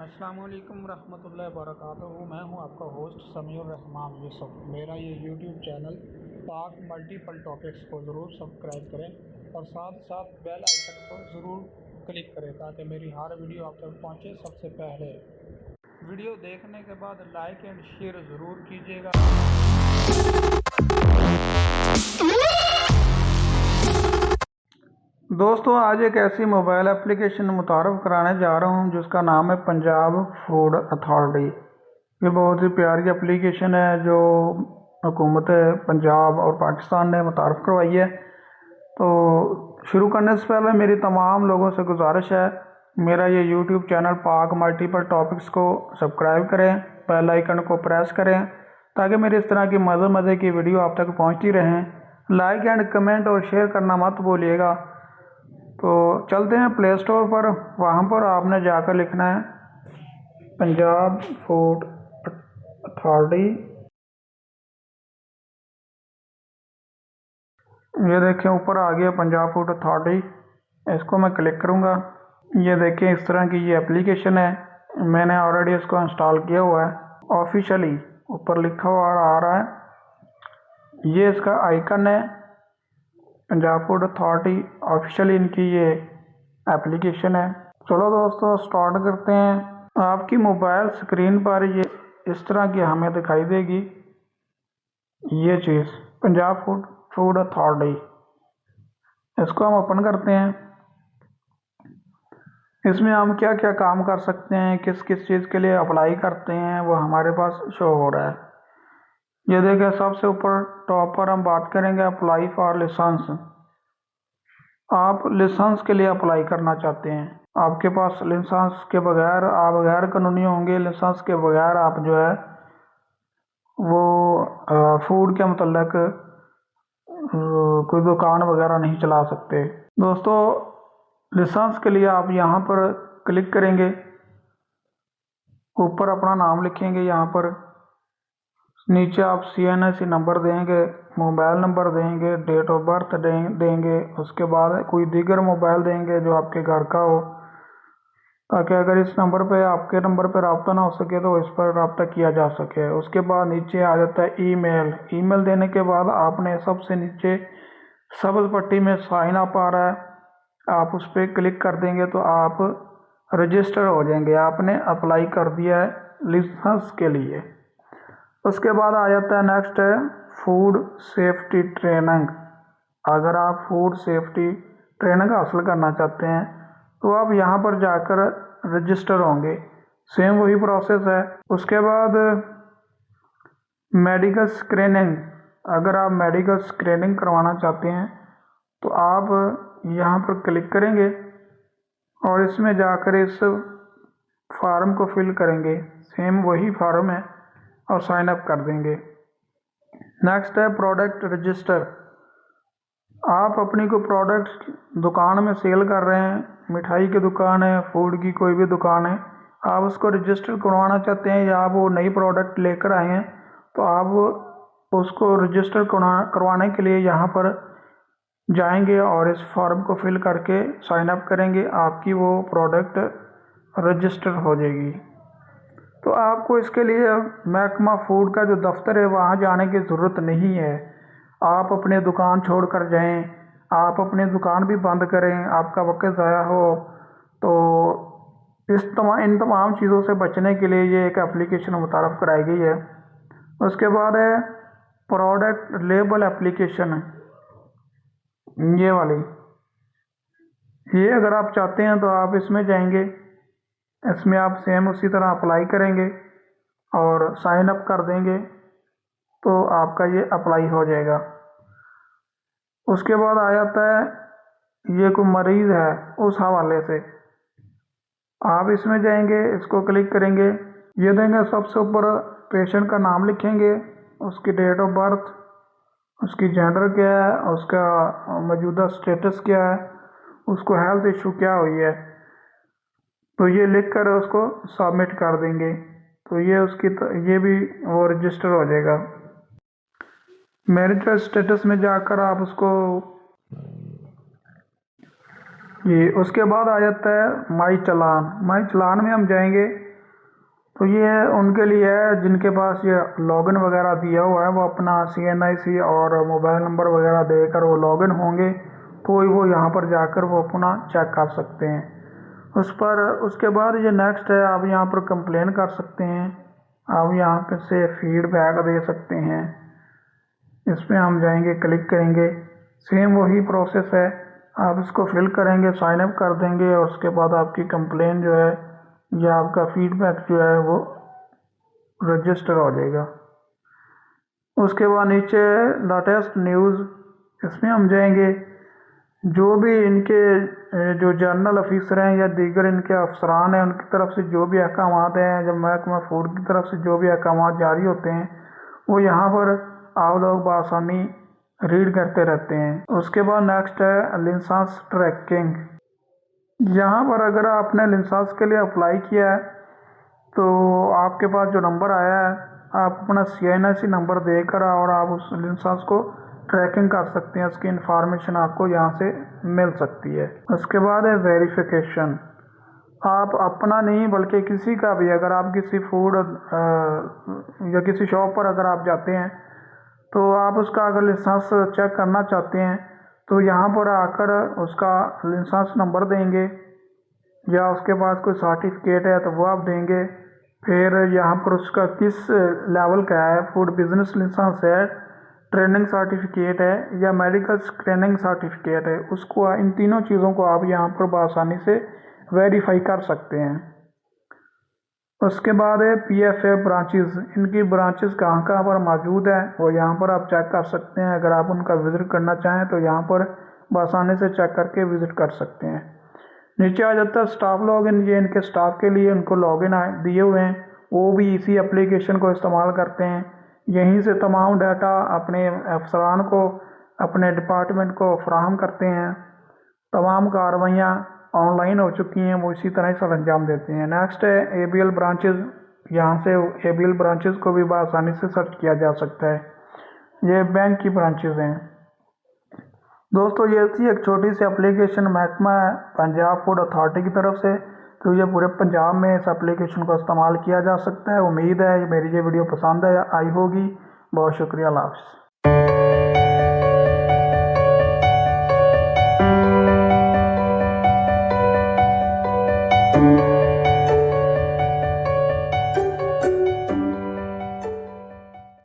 अस्सलाम वालेकुम रहमतुल्लाहि व बरकातुहू। मैं हूं आपका होस्ट समीउर रहमान यूसुफ। मेरा ये यूट्यूब चैनल पाक मल्टीपल टॉपिक्स को ज़रूर सब्सक्राइब करें और साथ साथ बेल आइकन को ज़रूर क्लिक करें ताकि मेरी हर वीडियो आप तक पहुंचे सबसे पहले। वीडियो देखने के बाद लाइक एंड शेयर ज़रूर कीजिएगा। दोस्तों, आज एक ऐसी मोबाइल एप्लीकेशन मुतारफ़ कराने जा रहा हूं जिसका नाम है पंजाब फूड अथॉरिटी। ये बहुत ही प्यारी एप्लीकेशन है जो हुकूमत पंजाब और पाकिस्तान ने मुतारफ़ करवाई है। तो शुरू करने से पहले मेरी तमाम लोगों से गुजारिश है, मेरा ये यूट्यूब चैनल पाक मल्टीपल टॉपिक्स को सब्सक्राइब करें, बेल आइकन को प्रेस करें ताकि मेरी इस तरह की मज़े की वीडियो आप तक पहुँचती रहें। लाइक एंड कमेंट और शेयर करना मत भूलिएगा। तो चलते हैं प्ले स्टोर पर। वहाँ पर आपने जाकर लिखना है पंजाब फूड अथॉरिटी। ये देखें ऊपर आ गया पंजाब फूड अथॉरिटी। इसको मैं क्लिक करूँगा। ये देखें इस तरह की ये एप्लीकेशन है। मैंने ऑलरेडी इसको इंस्टॉल किया हुआ है। ऑफिशियली ऊपर लिखा हुआ आ रहा है। ये इसका आइकन है पंजाब फूड अथॉरिटी। ऑफिशियली इनकी ये एप्लीकेशन है। चलो दोस्तों स्टार्ट करते हैं। आपकी मोबाइल स्क्रीन पर ये इस तरह की हमें दिखाई देगी ये चीज़ पंजाब फूड अथॉरिटी। इसको हम ओपन करते हैं। इसमें हम क्या क्या काम कर सकते हैं, किस किस चीज़ के लिए अप्लाई करते हैं, वो हमारे पास शो हो रहा है। ये देखिए सबसे ऊपर टॉप पर हम बात करेंगे अप्लाई फॉर लाइसेंस। आप लाइसेंस के लिए अप्लाई करना चाहते हैं, आपके पास लाइसेंस के बगैर आप गैर कानूनी होंगे। लाइसेंस के बगैर आप जो है वो फूड के मतलब कोई दुकान वगैरह नहीं चला सकते। दोस्तों लाइसेंस के लिए आप यहाँ पर क्लिक करेंगे, ऊपर अपना नाम लिखेंगे, यहाँ पर नीचे आप CNC नंबर देंगे, मोबाइल नंबर देंगे, डेट ऑफ बर्थ देंगे। उसके बाद कोई दीगर मोबाइल देंगे जो आपके घर का हो ताकि अगर इस नंबर पे आपके नंबर पे रब्ता ना हो सके तो इस पर रब्ता किया जा सके। उसके बाद नीचे आ जाता है ईमेल देने के बाद आपने सबसे नीचे सब्ज़ पट्टी में साइन अप आ रहा है, आप उस पर क्लिक कर देंगे तो आप रजिस्टर हो जाएंगे। आपने अप्लाई कर दिया है लाइसेंस के लिए। उसके बाद आ जाता है नेक्स्ट है फूड सेफ्टी ट्रेनिंग। अगर आप फूड सेफ्टी ट्रेनिंग हासिल करना चाहते हैं तो आप यहाँ पर जाकर रजिस्टर होंगे। सेम वही प्रोसेस है। उसके बाद मेडिकल स्क्रीनिंग। अगर आप मेडिकल स्क्रीनिंग करवाना चाहते हैं तो आप यहाँ पर क्लिक करेंगे और इसमें जाकर इस फार्म को फिल करेंगे। सेम वही फार्म है और साइन अप कर देंगे। नेक्स्ट है प्रोडक्ट रजिस्टर। आप अपनी को प्रोडक्ट दुकान में सेल कर रहे हैं, मिठाई की दुकान है, फूड की कोई भी दुकान है, आप उसको रजिस्टर करवाना चाहते हैं या आप वो नई प्रोडक्ट लेकर आए हैं तो आप उसको रजिस्टर करवाने के लिए यहाँ पर जाएंगे और इस फॉर्म को फिल करके साइन अप करेंगे। आपकी वो प्रोडक्ट रजिस्टर हो जाएगी। तो आपको इसके लिए महकमा फूड का जो दफ्तर है वहाँ जाने की ज़रूरत नहीं है। आप अपने दुकान छोड़ कर जाएँ, आप अपनी दुकान भी बंद करें, आपका वक्त ज़ाया हो, तो इन तमाम चीज़ों से बचने के लिए ये एक एप्लीकेशन मुतारफ़ कराई गई है। उसके बाद है प्रोडक्ट लेबल एप्लीकेशन, ये वाली। ये अगर आप चाहते हैं तो आप इसमें जाएंगे, इसमें आप सेम उसी तरह अप्लाई करेंगे और साइन अप कर देंगे तो आपका ये अप्लाई हो जाएगा। उसके बाद आ जाता है ये कोई मरीज़ है उस हवाले से, आप इसमें जाएंगे, इसको क्लिक करेंगे। ये देंगे सबसे ऊपर पेशेंट का नाम लिखेंगे, उसकी डेट ऑफ बर्थ, उसकी जेंडर क्या है, उसका मौजूदा स्टेटस क्या है, उसको हेल्थ इशू क्या हुई है, तो ये लिख कर उसको सबमिट कर देंगे तो ये भी वो रजिस्टर हो जाएगा। मैरिटल स्टेटस में जाकर आप उसको ये। उसके बाद आ जाता है माई चलान में हम जाएंगे तो ये उनके लिए है जिनके पास ये लॉगिन वगैरह दिया हुआ है, वो अपना CNIC और मोबाइल नंबर वगैरह देकर वो लॉगिन होंगे तो वो यहाँ पर जाकर वो अपना चेक कर सकते हैं उस पर। उसके बाद ये नेक्स्ट है, आप यहाँ पर कंप्लेन कर सकते हैं, आप यहाँ पे से फीडबैक दे सकते हैं। इसमें हम जाएंगे, क्लिक करेंगे, सेम वही प्रोसेस है, आप इसको फिल करेंगे, साइन अप कर देंगे और उसके बाद आपकी कंप्लेन जो है या आपका फीडबैक जो है वो रजिस्टर हो जाएगा। उसके बाद नीचे लेटेस्ट न्यूज़, इसमें हम जाएंगे, जो भी इनके जो जनरल ऑफिसर हैं या दीगर इनके अफसरान हैं उनकी तरफ से जो भी अहकामात हैं, जब महकमा फूड की तरफ से जो भी अहकामात जारी होते हैं वो यहाँ पर आप लोग बआसानी रीड करते रहते हैं। उसके बाद नेक्स्ट है लाइसेंस ट्रैकिंग। यहाँ पर अगर आपने लाइसेंस के लिए अप्लाई किया है तो आपके पास जो नंबर आया है आप अपना CNIC नंबर देकर और आप उस लाइसेंस को ट्रैकिंग कर सकते हैं, उसकी इंफॉर्मेशन आपको यहाँ से मिल सकती है। उसके बाद है वेरिफिकेशन। आप अपना नहीं बल्कि किसी का भी, अगर आप किसी फूड या किसी शॉप पर अगर आप जाते हैं तो आप उसका अगर लाइसेंस चेक करना चाहते हैं तो यहाँ पर आकर उसका लाइसेंस नंबर देंगे या उसके पास कोई सर्टिफिकेट है तो वो आप देंगे। फिर यहाँ पर उसका किस लेवल का है, फूड बिजनेस लाइसेंस है, ट्रेनिंग सर्टिफिकेट है या मेडिकल स्क्रीनिंग सर्टिफिकेट है, उसको इन तीनों चीज़ों को आप यहाँ पर बआसानी से वेरीफाई कर सकते हैं। उसके बाद है PFA ब्रांचेस। इनकी ब्रांचेस कहाँ पर मौजूद है वो यहाँ पर आप चेक कर सकते हैं। अगर आप उनका विज़िट करना चाहें तो यहाँ पर बआसानी से चेक करके विज़िट कर सकते हैं। नीचे आ जाता है स्टाफ लॉगिन, ये इनके स्टाफ के लिए उनको लॉगिन दिए हुए हैं, वो भी इसी एप्लीकेशन को इस्तेमाल करते हैं। यहीं से तमाम डाटा अपने अफसरान को, अपने डिपार्टमेंट को फराहम करते हैं। तमाम कार्रवाइयाँ ऑनलाइन हो चुकी हैं, वो इसी तरह से अंजाम देते हैं। नेक्स्ट है ABL ब्रांचेस। यहाँ से ABL ब्रांचेस को भी बआसानी से सर्च किया जा सकता है, ये बैंक की ब्रांचेस हैं। दोस्तों ये थी एक छोटी सी एप्लीकेशन महकमा पंजाब फूड अथॉरिटी की तरफ से, तो ये पूरे पंजाब में इस एप्लीकेशन को इस्तेमाल किया जा सकता है। उम्मीद है मेरी ये वीडियो पसंद आई होगी। बहुत शुक्रिया, अल्लाह हाफ़िज़।